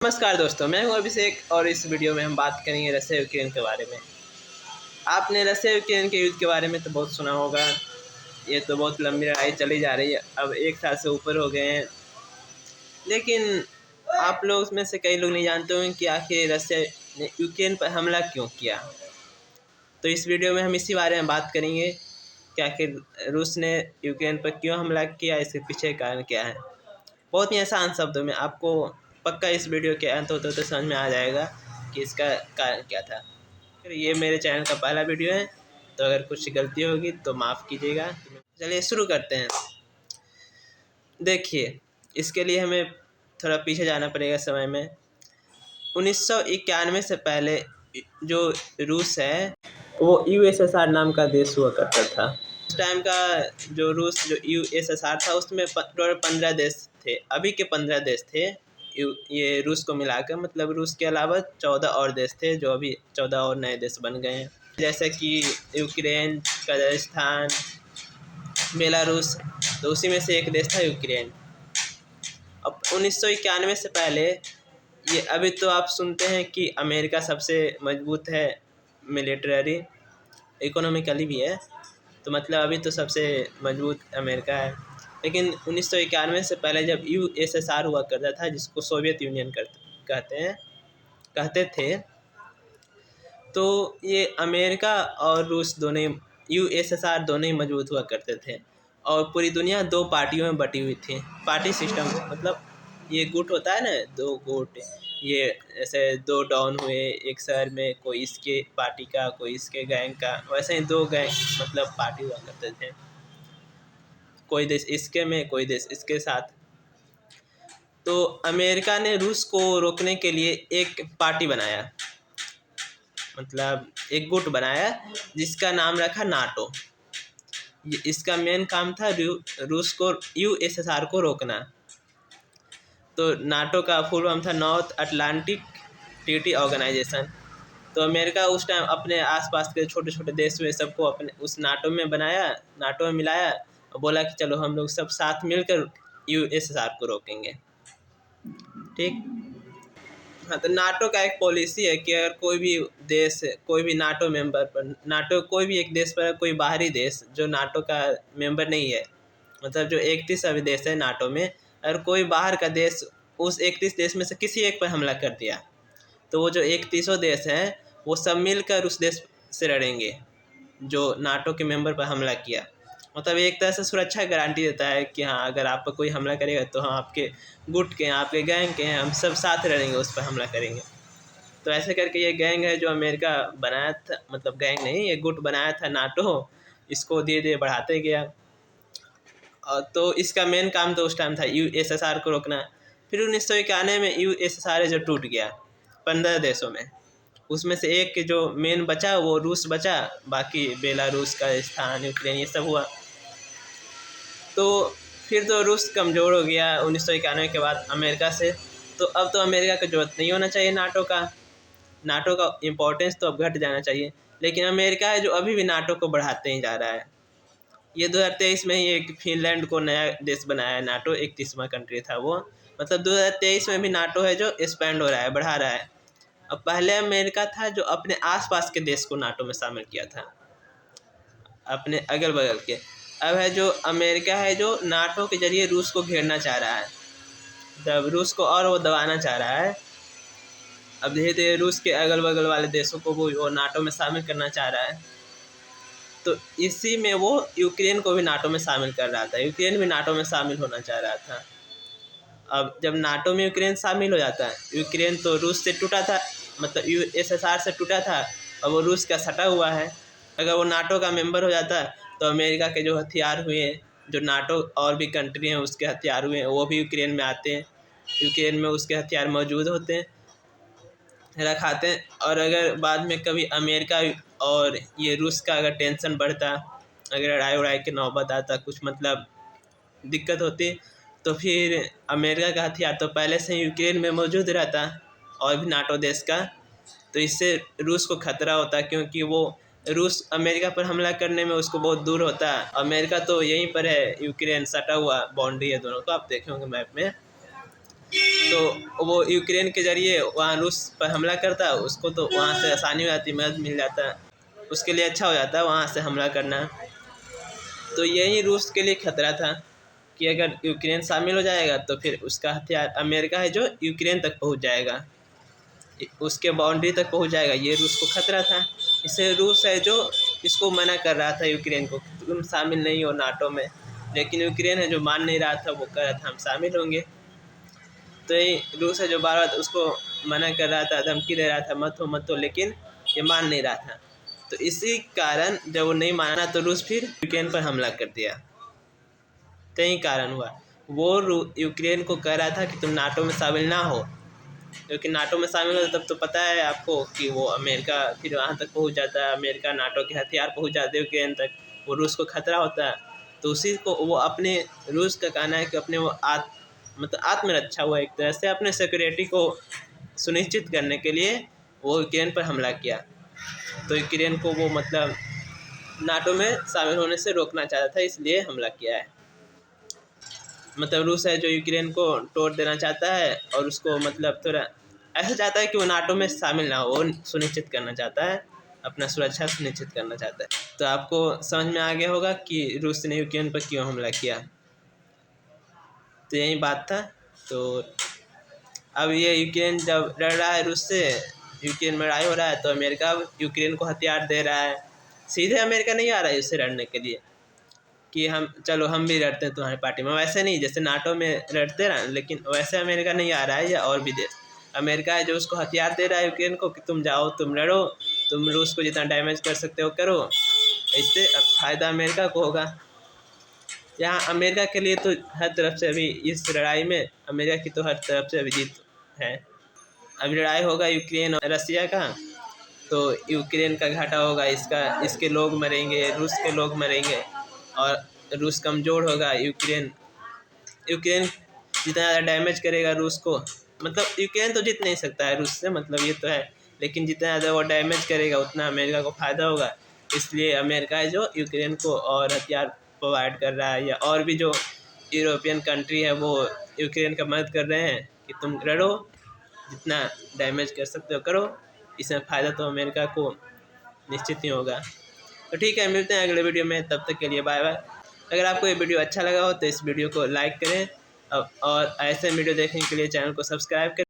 नमस्कार दोस्तों, मैं हूं अभिषेक और इस वीडियो में हम बात करेंगे रशिया यूक्रेन के बारे में। आपने रशिया यूक्रेन के युद्ध के बारे में तो बहुत सुना होगा। ये तो बहुत लंबी लड़ाई चली जा रही है, अब 1 साल से ऊपर हो गए हैं। लेकिन आप लोग में से कई लोग नहीं जानते होंगे कि आखिर रशिया ने यूक्रेन पर हमला क्यों किया। तो इस वीडियो में हम इसी बारे में बात करेंगे कि आखिर रूस ने यूक्रेन पर क्यों हमला किया, इसके पीछे कारण क्या है। बहुत ही आसान शब्दों में आपको पक्का इस वीडियो के अंत होते तो समझ में आ जाएगा कि इसका कारण क्या था। ये मेरे चैनल का पहला वीडियो है, तो अगर कुछ गलती होगी तो माफ़ कीजिएगा। चलिए शुरू करते हैं। देखिए, इसके लिए हमें थोड़ा पीछे जाना पड़ेगा समय में। 1991 से पहले जो रूस है वो यूएसएसआर नाम का देश हुआ करता था। उस टाइम का जो रूस जो यूएसएसआर था उसमें टोटल 15 देश थे। अभी के 15 देश थे ये रूस को मिलाकर, मतलब रूस के अलावा 14 और देश थे जो अभी 14 और नए देश बन गए हैं, जैसे कि यूक्रेन, कजाकिस्तान, बेलारूस। तो उसी में से एक देश था यूक्रेन। अब 1991 से पहले ये अभी तो आप सुनते हैं कि अमेरिका सबसे मजबूत है, मिलिट्री इकोनॉमिकली भी है, तो मतलब अभी तो सबसे मजबूत अमेरिका है। लेकिन 1991 से पहले जब यूएसएसआर हुआ करता था, जिसको सोवियत यूनियन कहते थे, तो ये अमेरिका और रूस दोनों, यूएसएसआर दोनों ही मजबूत हुआ करते थे। और पूरी दुनिया 2 पार्टियों में बटी हुई थी। पार्टी सिस्टम मतलब ये गुट होता है ना, 2 गुट, ये ऐसे 2 डॉन हुए एक शहर में, कोई इसके पार्टी का कोई इसके गैंग का, वैसे ही 2 गैंग मतलब पार्टी हुआ करते थे। कोई देश इसके में, कोई देश इसके साथ। तो अमेरिका ने रूस को रोकने के लिए एक पार्टी बनाया, मतलब एक गुट बनाया जिसका नाम रखा नाटो। इसका मेन काम था रूस को, यूएसएसआर को रोकना। तो नाटो का फुल फॉर्म था नॉर्थ अटलांटिक ट्रीटी ऑर्गेनाइजेशन। तो अमेरिका उस टाइम अपने आसपास के छोटे छोटे देश हुए सबको अपने उस नाटो में बनाया, नाटो में मिलाया और बोला कि चलो हम लोग सब साथ मिलकर यूएसएसआर को रोकेंगे। ठीक। हाँ, तो नाटो का एक पॉलिसी है कि अगर कोई भी देश, कोई भी नाटो मेंबर पर, नाटो कोई भी एक देश पर, कोई बाहरी देश जो नाटो का मेंबर नहीं है, मतलब जो 31 अभी देश है नाटो में, अगर कोई बाहर का देश उस 31 देश में से किसी एक पर हमला कर दिया, तो वो जो 31 देश हैं वो सब मिलकर उस देश से लड़ेंगे जो नाटो के मेंबर पर हमला किया। मतलब एक तरह से सुरक्षा गारंटी देता है कि हाँ, अगर आप पर कोई हमला करेगा तो हम आपके गुट के हैं, आपके गैंग के हैं, हम सब साथ लड़ेंगे, उस पर हमला करेंगे। तो ऐसे करके ये गैंग है जो अमेरिका बनाया था, मतलब गैंग नहीं, ये गुट बनाया था नाटो, इसको धीरे धीरे बढ़ाते गया। तो इसका मेन काम तो उस टाइम था यूएसएसआर को रोकना। फिर 1991 में यूएसएसआर जो टूट गया 15 देशों में, उसमें से एक जो मेन बचा वो रूस बचा, बाकी बेलारूस, कजाकिस्तान, यूक्रेन ये सब हुआ। तो फिर तो रूस कमज़ोर हो गया 1991 के बाद अमेरिका से। तो अब तो अमेरिका की ज़रूरत नहीं होना चाहिए नाटो का इम्पोर्टेंस तो अब घट जाना चाहिए। लेकिन अमेरिका है जो अभी भी नाटो को बढ़ाते ही जा रहा है। ये 2023 में ही एक फिनलैंड को नया देश बनाया है नाटो, 31वां कंट्री था वो। मतलब 2023 में भी नाटो है जो एक्सपेंड हो रहा है, बढ़ा रहा है। अब पहले अमेरिका था जो अपने आसपास के देश को नाटो में शामिल किया था, अपने अगल बगल के। अब है जो अमेरिका है जो नाटो के जरिए रूस को घेरना चाह रहा है, जब रूस को और वो दबाना चाह रहा है। अब धीरे धीरे रूस के अगल बगल वाले देशों को वो नाटो में शामिल करना चाह रहा है। तो इसी में वो यूक्रेन को भी नाटो में शामिल कर रहा था, यूक्रेन भी नाटो में शामिल होना चाह रहा था। अब जब नाटो में यूक्रेन शामिल हो जाता है, यूक्रेन तो रूस से टूटा था, मतलब यूएसएसआर से टूटा था, और वो रूस का सटा हुआ है। अगर वो नाटो का मेंबर हो जाता है तो अमेरिका के जो हथियार हुए हैं, जो नाटो और भी कंट्री हैं उसके हथियार हुए हैं, वो भी यूक्रेन में आते हैं, यूक्रेन में उसके हथियार मौजूद होते हैं, रखाते हैं। और अगर बाद में कभी अमेरिका और ये रूस का अगर टेंशन बढ़ता, अगर लड़ाई उड़ाई की नौबत आता, कुछ मतलब दिक्कत होती, तो फिर अमेरिका का हथियार तो पहले से ही यूक्रेन में मौजूद रहता और भी नाटो देश का। तो इससे रूस को खतरा होता, क्योंकि वो रूस अमेरिका पर हमला करने में उसको बहुत दूर होता है। अमेरिका तो यहीं पर है, यूक्रेन सटा हुआ बाउंड्री है दोनों को, आप देखे होंगे मैप में। तो वो यूक्रेन के ज़रिए वहाँ रूस पर हमला करता है, उसको तो वहाँ से आसानी हो जाती, मदद मिल जाता है, उसके लिए अच्छा हो जाता है वहाँ से हमला करना। तो यही रूस के लिए खतरा था कि अगर यूक्रेन शामिल हो जाएगा तो फिर उसका हथियार अमेरिका है जो यूक्रेन तक पहुँच जाएगा, उसके बाउंड्री तक पहुँच जाएगा। ये रूस को खतरा था। इससे रूस है जो इसको मना कर रहा था यूक्रेन को, तुम शामिल नहीं हो नाटो में, लेकिन यूक्रेन है जो मान नहीं रहा था, वो कह रहा था हम शामिल होंगे। तो ये रूस है जो बार बार उसको मना कर रहा था, धमकी दे रहा था मत हो, लेकिन ये मान नहीं रहा था। तो इसी कारण जब वो नहीं माना तो रूस फिर यूक्रेन पर हमला कर दिया। तो यही कारण हुआ। वो यूक्रेन को कह रहा था कि तुम नाटो में शामिल ना हो, क्योंकि नाटो में शामिल हो तब तो पता है आपको कि वो अमेरिका फिर वहाँ तक पहुँच जाता है, अमेरिका नाटो के हथियार पहुँच जाते हैं यूक्रेन तक, वो रूस को खतरा होता है। तो उसी को वो अपने रूस का कहना है कि अपने वो मतलब आत्मरक्षा हुआ, एक तरह से अपने सिक्योरिटी को सुनिश्चित करने के लिए वो यूक्रेन पर हमला किया। तो यूक्रेन को वो मतलब नाटो में शामिल होने से रोकना चाहता था, इसलिए हमला किया है। मतलब रूस है जो यूक्रेन को तोड़ देना चाहता है और उसको मतलब थोड़ा ऐसा चाहता है कि वो नाटो में शामिल ना हो, वो सुनिश्चित करना चाहता है, अपना सुरक्षा सुनिश्चित करना चाहता है। तो आपको समझ में आ गया होगा कि रूस ने यूक्रेन पर क्यों हमला किया। तो यही बात था। तो अब ये यूक्रेन जब लड़ रहा है रूस से, यूक्रेन में लड़ाई हो रहा है, तो अमेरिका यूक्रेन को हथियार दे रहा है। सीधे अमेरिका नहीं आ रहा है उससे लड़ने के लिए कि हम भी लड़ते हैं तुम्हारी पार्टी में, वैसे नहीं जैसे नाटो में लड़ते ना, लेकिन वैसे अमेरिका नहीं आ रहा है, या और भी देश। अमेरिका है जो उसको हथियार दे रहा है यूक्रेन को कि तुम जाओ, तुम लड़ो, तुम रूस को जितना डैमेज कर सकते हो करो। इससे फ़ायदा अमेरिका को होगा। यहाँ अमेरिका के लिए तो हर तरफ से अभी इस लड़ाई में अमेरिका की तो हर तरफ से अभी जीत है। अभी लड़ाई होगा यूक्रेन और रसिया का, तो यूक्रेन का घाटा होगा, इसके लोग मरेंगे, रूस के लोग मरेंगे, और रूस कमज़ोर होगा। यूक्रेन जितना ज़्यादा डैमेज करेगा रूस को, मतलब यूक्रेन तो जीत नहीं सकता है रूस से, मतलब ये तो है, लेकिन जितना ज़्यादा वो डैमेज करेगा उतना अमेरिका को फ़ायदा होगा। इसलिए अमेरिका है जो यूक्रेन को और हथियार प्रोवाइड कर रहा है, या और भी जो यूरोपियन कंट्री है वो यूक्रेन का मदद कर रहे हैं कि तुम लड़ो, जितना डैमेज कर सकते हो करो। इसमें फ़ायदा तो अमेरिका को निश्चित ही होगा। तो ठीक है, मिलते हैं अगले वीडियो में, तब तक के लिए बाय बाय। अगर आपको ये वीडियो अच्छा लगा हो तो इस वीडियो को लाइक करें, और ऐसे वीडियो देखने के लिए चैनल को सब्सक्राइब करें।